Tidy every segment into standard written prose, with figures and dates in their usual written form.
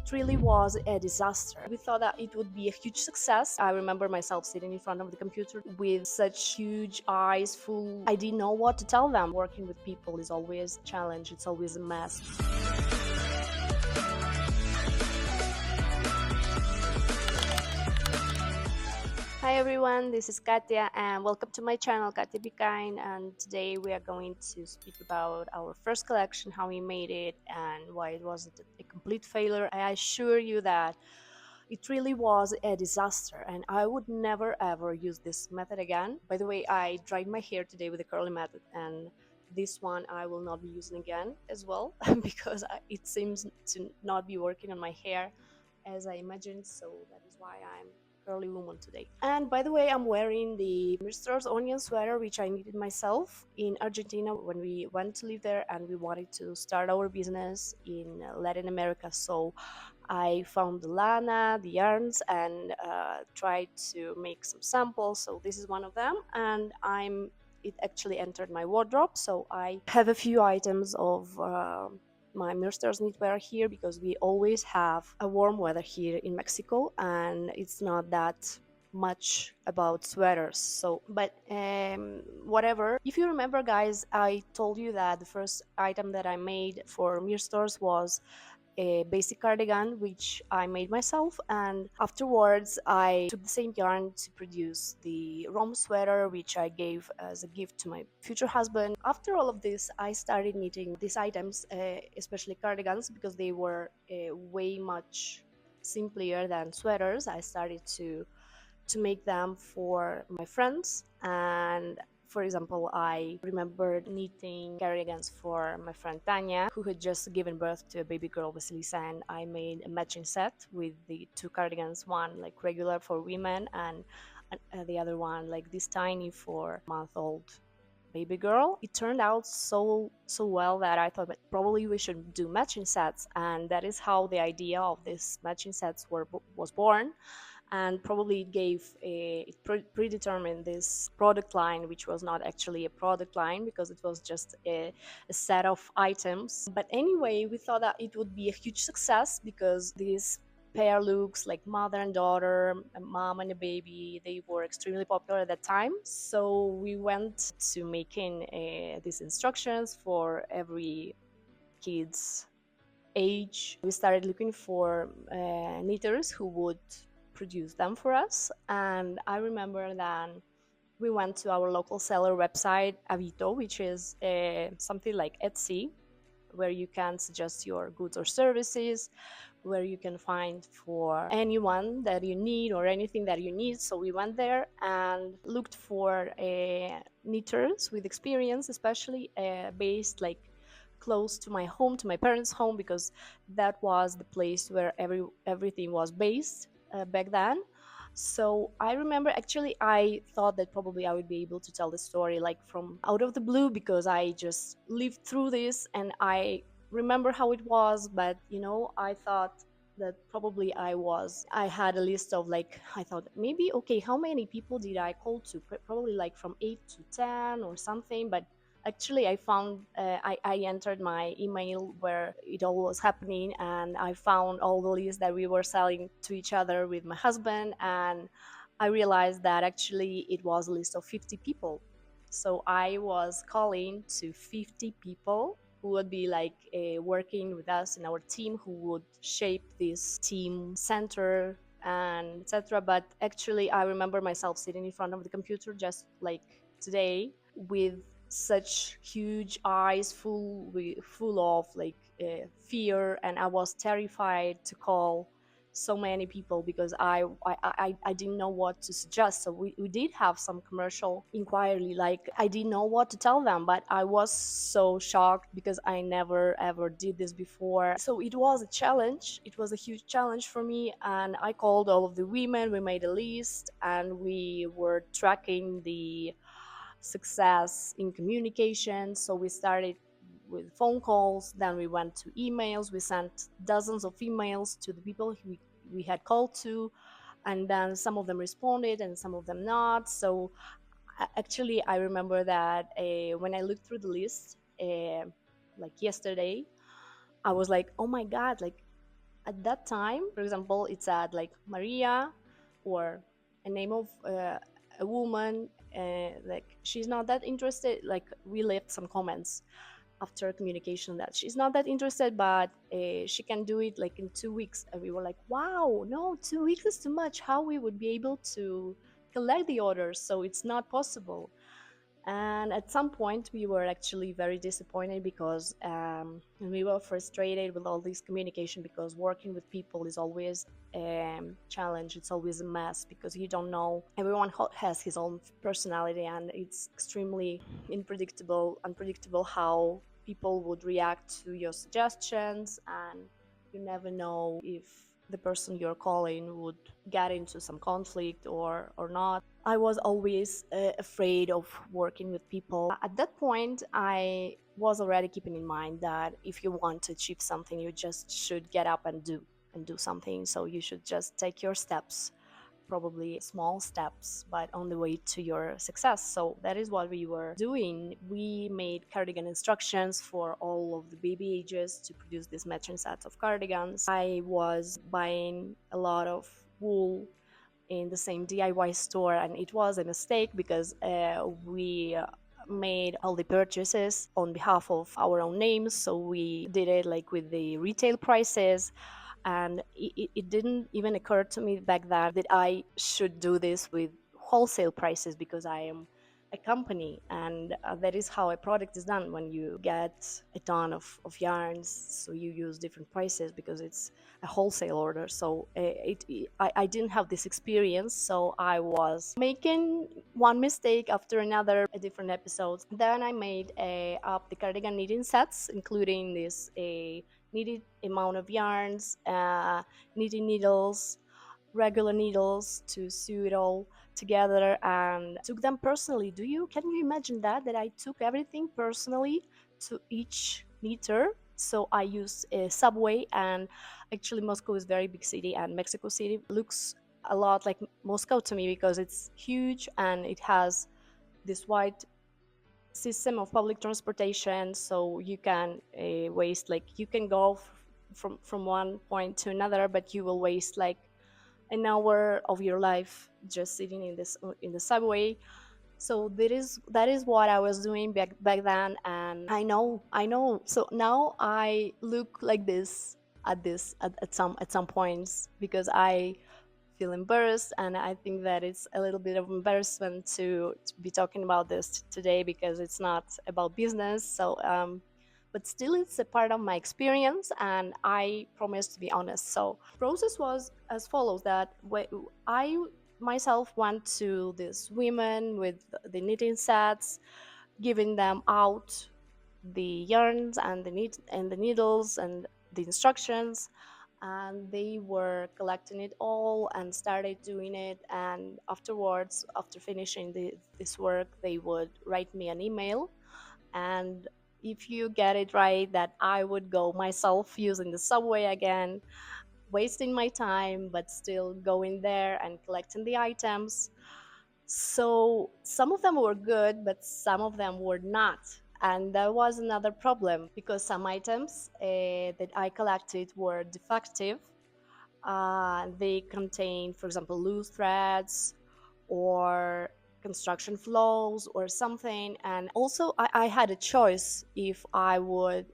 it really was a disaster. We thought that it would be a huge success. I remember myself sitting in front of the computer with such huge eyes full. I didn't know what to tell them. Working with people is always a challenge, it's always a mess. Hi everyone, this is Katia and welcome to my channel, Katia Be Kind, and today we are going to speak about our first collection, how we made it and why it was a complete failure. I assure you that it really was a disaster and I would never ever use this method again. By the way, I dried my hair today with the curly method, and this one I will not be using again as well because it seems to not be working on my hair as I imagined, so that is why I'm curly woman today. And by the way, I'm wearing the Mr. Onion sweater which I knitted myself in Argentina when we went to live there and we wanted to start our business in Latin America. So I found the lana, the yarns, and tried to make some samples. So this is one of them, and it actually entered my wardrobe. So I have a few items of my Mr. knitwear here because we always have a warm weather here in Mexico and it's not that much about sweaters. So but whatever, if you remember guys, I told you that the first item that I made for Mr. was a basic cardigan which I made myself, and afterwards I took the same yarn to produce the rom sweater which I gave as a gift to my future husband. After all of this, I started knitting these items, especially cardigans, because they were way much simpler than sweaters. I started to make them for my friends, and for example, I remember knitting cardigans for my friend Tanya, who had just given birth to a baby girl, Vasilisa, and I made a matching set with the two cardigans, one like regular for women and the other one like this tiny for month-old baby girl. It turned out so well that I thought that probably we should do matching sets, and that is how the idea of these matching sets was born. And probably it gave it predetermined this product line, which was not actually a product line because it was just a set of items. But anyway, we thought that it would be a huge success because these pair looks, like mother and daughter, a mom and a baby, they were extremely popular at that time. So we went to making these instructions for every kid's age. We started looking for knitters who would produce them for us, and I remember that we went to our local seller website, Avito, which is something like Etsy, where you can suggest your goods or services, where you can find for anyone that you need or anything that you need. So we went there and looked for knitters with experience, especially based like close to my home, to my parents' home, because that was the place where everything was based back then. So I remember, actually I thought that probably I would be able to tell the story like from out of the blue because I just lived through this and I remember how it was. But I thought that probably I had a list of, like, I thought maybe, okay, how many people did I call to? Probably like from 8 to 10 or something. But actually I found I entered my email where it all was happening, and I found all the lists that we were selling to each other with my husband, and I realized that actually it was a list of 50 people. So I was calling to 50 people who would be like working with us in our team, who would shape this team center and etc. But actually I remember myself sitting in front of the computer just like today with such huge eyes full of like fear, and I was terrified to call so many people because I didn't know what to suggest. So we did have some commercial inquiry, like I didn't know what to tell them, but I was so shocked because I never ever did this before. So it was a challenge, it was a huge challenge for me, and I called all of the women, we made a list, and we were tracking the success in communication. So we started with phone calls, then we went to emails, we sent dozens of emails to the people we had called to, and then some of them responded and some of them not. So actually I remember that when I looked through the list like yesterday, I was like, oh my god, like At that time, for example, it said like Maria or a name of a woman, like she's not that interested. Like we left some comments after communication that she's not that interested, but she can do it like in 2 weeks. And we were like, wow, no, 2 weeks is too much. How we would be able to collect the orders? So it's not possible. And at some point we were actually very disappointed because and we were frustrated with all this communication, because working with people is always challenge. It's always a mess because you don't know. Everyone has his own personality, and it's extremely unpredictable how people would react to your suggestions, and you never know if the person you're calling would get into some conflict or not. I was always afraid of working with people. At that point, I was already keeping in mind that if you want to achieve something, you just should get up and do something. So you should just take your steps, probably small steps, but on the way to your success. So that is what we were doing. We made cardigan instructions for all of the baby ages to produce these matching sets of cardigans. I was buying a lot of wool in the same DIY store, and it was a mistake because we made all the purchases on behalf of our own names. So we did it like with the retail prices, and it didn't even occur to me back then that I should do this with wholesale prices, because I am a company, and that is how a product is done. When you get a ton of yarns, so you use different prices because it's a wholesale order. So I didn't have this experience, so I was making one mistake after another, different episodes. Then I made up the cardigan knitting sets, including this a needed amount of yarns, knitting needles, regular needles to sew it all together, and took them personally. Can you imagine that I took everything personally to each knitter? So I used a subway, and actually Moscow is a very big city, and Mexico City looks a lot like Moscow to me because it's huge and it has this wide system of public transportation. So you can waste, like you can go from one point to another, but you will waste like an hour of your life just sitting in the subway. So that is what I was doing back then, and I know. So now I look like this at some points, because I feel embarrassed, and I think that it's a little bit of embarrassment to be talking about this today, because it's not about business. So but still it's a part of my experience, and I promise to be honest. So process was as follows: that I myself went to these women with the knitting sets, giving them out the yarns and the needles and the instructions, and they were collecting it all and started doing it. And afterwards, after finishing this work, they would write me an email, and if you get it right, that I would go myself using the subway again, wasting my time, but still going there and collecting the items. So some of them were good, but some of them were not. And that was another problem, because some items that I collected were defective. They contain, for example, loose threads or construction flaws or something. And also, I had a choice if I would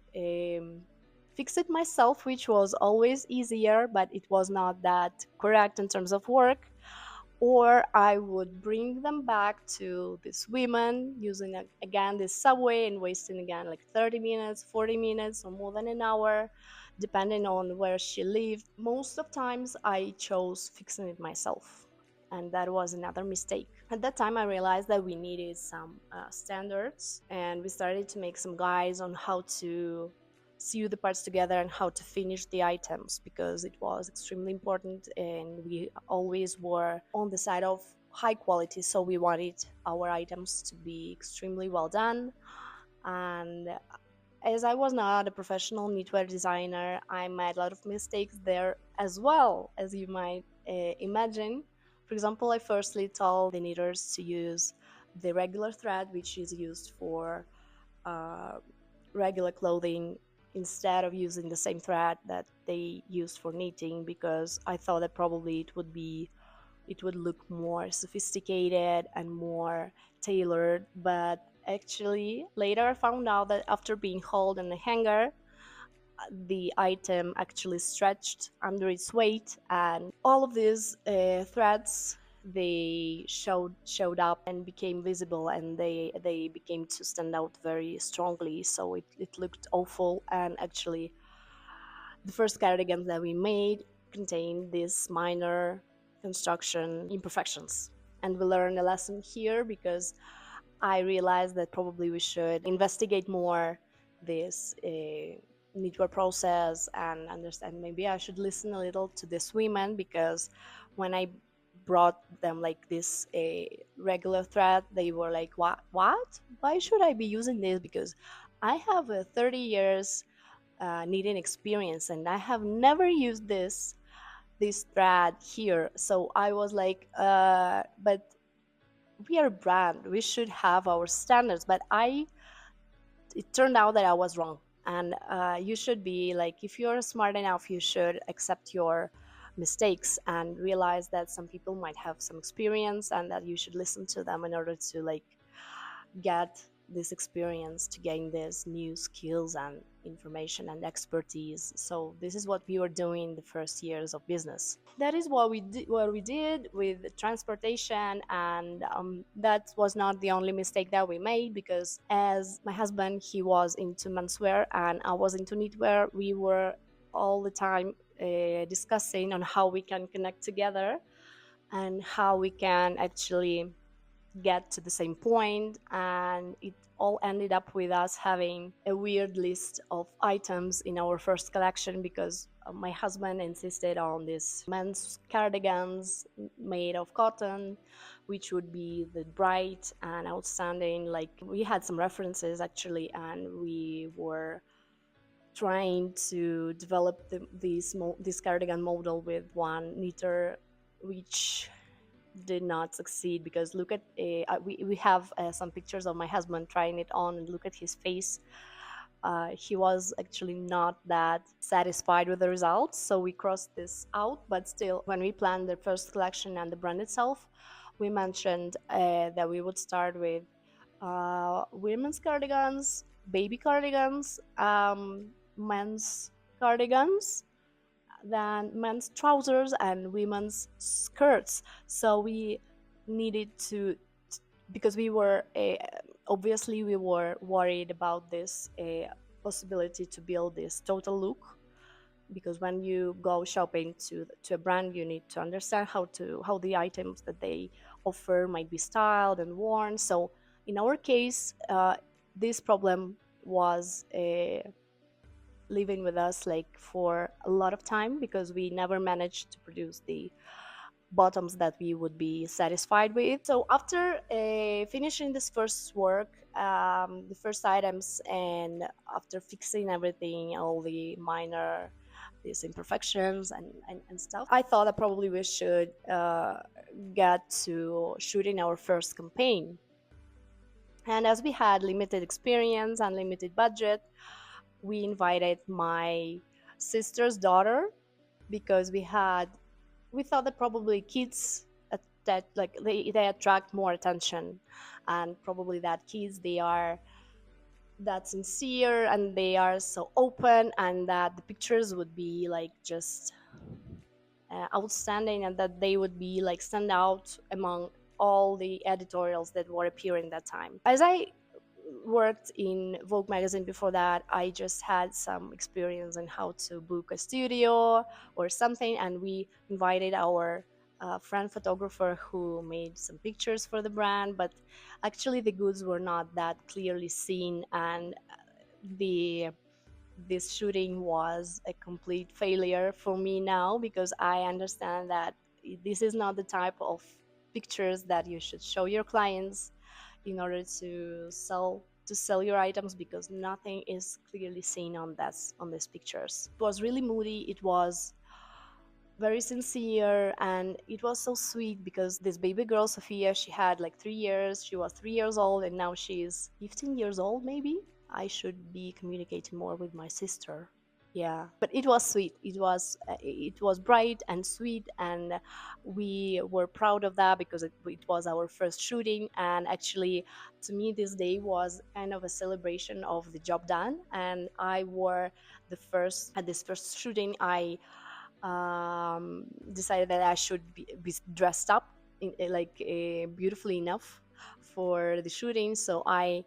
fix it myself, which was always easier, but it was not that correct in terms of work, or I would bring them back to this women using again this subway and wasting again like 30 minutes, 40 minutes, or more than an hour, depending on where she lived. Most of times I chose fixing it myself, and that was another mistake. At that time I realized that we needed some standards, and we started to make some guides on how to sew the parts together and how to finish the items, because it was extremely important, and we always were on the side of high quality. So we wanted our items to be extremely well done. And as I was not a professional knitwear designer, I made a lot of mistakes there as well, as you might imagine. For example, I firstly told the knitters to use the regular thread, which is used for uh, regular clothing instead of using the same thread that they used for knitting, because I thought that probably it would look more sophisticated and more tailored. But actually later I found out that after being held in a hanger, the item actually stretched under its weight, and all of these threads, they showed up and became visible, and they became to stand out very strongly. So it looked awful. And actually the first cardigan that we made contained these minor construction imperfections, and we learned a lesson here, because I realized that probably we should investigate more this knitwear process and understand. Maybe I should listen a little to this women, because when I brought them like this a regular thread, they were like, what? Why should I be using this? Because I have a 30 years knitting experience, and I have never used this thread here. So I was like, but we are a brand, we should have our standards. But it turned out that I was wrong. And you should be like, if you're smart enough, you should accept your mistakes and realize that some people might have some experience, and that you should listen to them in order to like get this experience, to gain these new skills and information and expertise. So this is what we were doing the first years of business. That is what we did with transportation. And that was not the only mistake that we made, because as my husband, he was into menswear and I was into knitwear, we were all the time discussing on how we can connect together and how we can actually get to the same point. And it all ended up with us having a weird list of items in our first collection, because my husband insisted on these men's cardigans made of cotton, which would be the bright and outstanding. Like, we had some references actually, and we were trying to develop this cardigan model with one knitter, which did not succeed. Because look at we have some pictures of my husband trying it on, and look at his face. He was actually not that satisfied with the results, so we crossed this out. But still, when we planned the first collection and the brand itself, we mentioned that we would start with women's cardigans, baby cardigans, men's cardigans, than men's trousers and women's skirts. So we needed to, because we were obviously we were worried about this possibility to build this total look. Because when you go shopping to a brand, you need to understand how the items that they offer might be styled and worn. So in our case, this problem was living with us like for a lot of time, because we never managed to produce the bottoms that we would be satisfied with. So after finishing this first work, the first items, and after fixing everything, all the minor these imperfections and stuff, I thought that probably we should get to shooting our first campaign. And as we had limited experience and limited budget, we invited my sister's daughter, because we thought that probably kids that like they attract more attention, and probably that kids, they are that sincere and they are so open, and that the pictures would be like just outstanding, and that they would be like stand out among all the editorials that were appearing that time. As I worked in Vogue magazine before that, I just had some experience in how to book a studio or something, and we invited our friend photographer who made some pictures for the brand. But actually the goods were not that clearly seen, and the this shooting was a complete failure for me now, because I understand that this is not the type of pictures that you should show your clients in order to sell your items, because nothing is clearly seen on these pictures. It was really moody, it was very sincere, and it was so sweet, because this baby girl Sophia, she had like 3 years, she was 3 years old, and now she's 15 years old maybe. I should be communicating more with my sister. Yeah, but it was sweet. It was bright and sweet, and we were proud of that because it was our first shooting. And actually, to me, this day was kind of a celebration of the job done. And I wore the first at this first shooting. I decided that I should be dressed up beautifully enough for the shooting. So I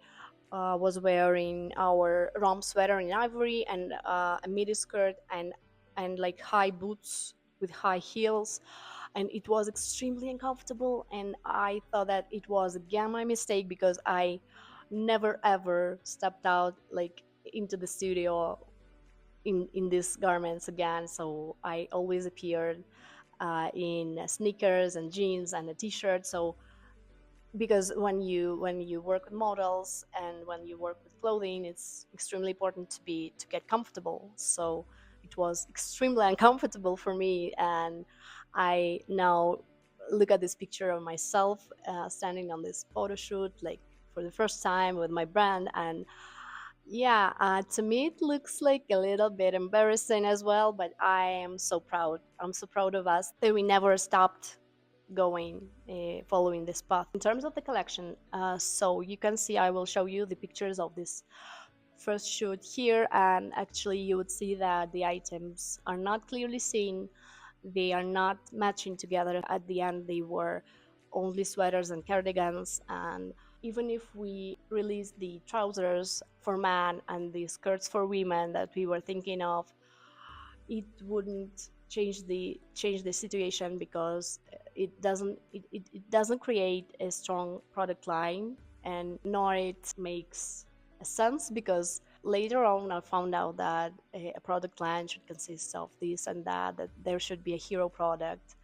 was wearing our rom sweater in ivory and a midi skirt and like high boots with high heels, and it was extremely uncomfortable. And I thought that it was again my mistake because I never ever stepped out like into the studio in these garments again. So I always appeared in sneakers and jeans and a t-shirt. So because when you work with models and when you work with clothing, it's extremely important to get comfortable. So it was extremely uncomfortable for me, and I now look at this picture of myself standing on this photo shoot like for the first time with my brand. And yeah, to me it looks like a little bit embarrassing as well, but I'm so proud of us that we never stopped going following this path. In terms of the collection, so you can see, I will show you the pictures of this first shoot here, and actually you would see that the items are not clearly seen. They are not matching together. At the end they were only sweaters and cardigans, and even if we release the trousers for men and the skirts for women that we were thinking of, it wouldn't change the situation because it doesn't create a strong product line, and nor it makes a sense because later on I found out that a product line should consist of this and that there should be a hero product,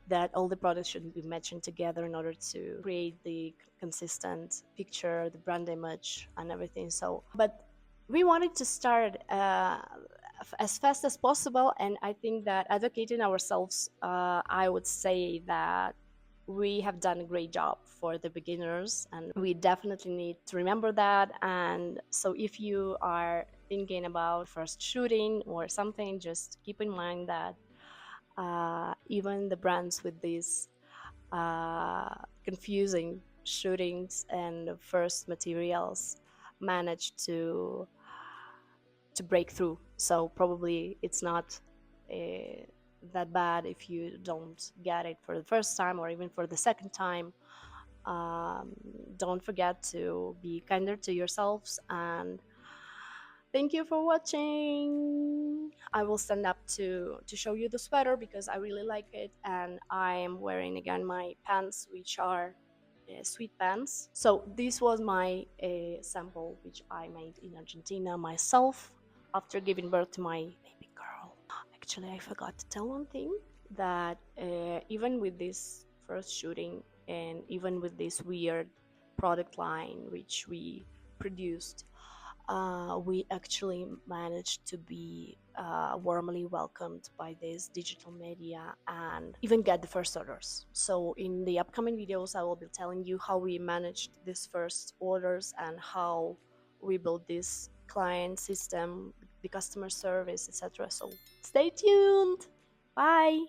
that all the products should be matching together in order to create the consistent picture, the brand image and everything. So but we wanted to start as fast as possible, and I think that advocating ourselves, I would say that we have done a great job for the beginners, and we definitely need to remember that. And so if you are thinking about first shooting or something, just keep in mind that even the brands with these confusing shootings and first materials manage to break through. So probably it's not that bad if you don't get it for the first time or even for the second time. Um, don't forget to be kinder to yourselves, and thank you for watching. I will stand up to show you the sweater because I really like it, and I am wearing again my pants, which are sweet pants. So this was my sample which I made in Argentina myself after giving birth to my baby girl. Actually, I forgot to tell one thing, that even with this first shooting and even with this weird product line which we produced, we actually managed to be warmly welcomed by this digital media and even get the first orders. So in the upcoming videos I will be telling you how we managed these first orders and how we built this client system, the customer service, etc. So stay tuned. Bye.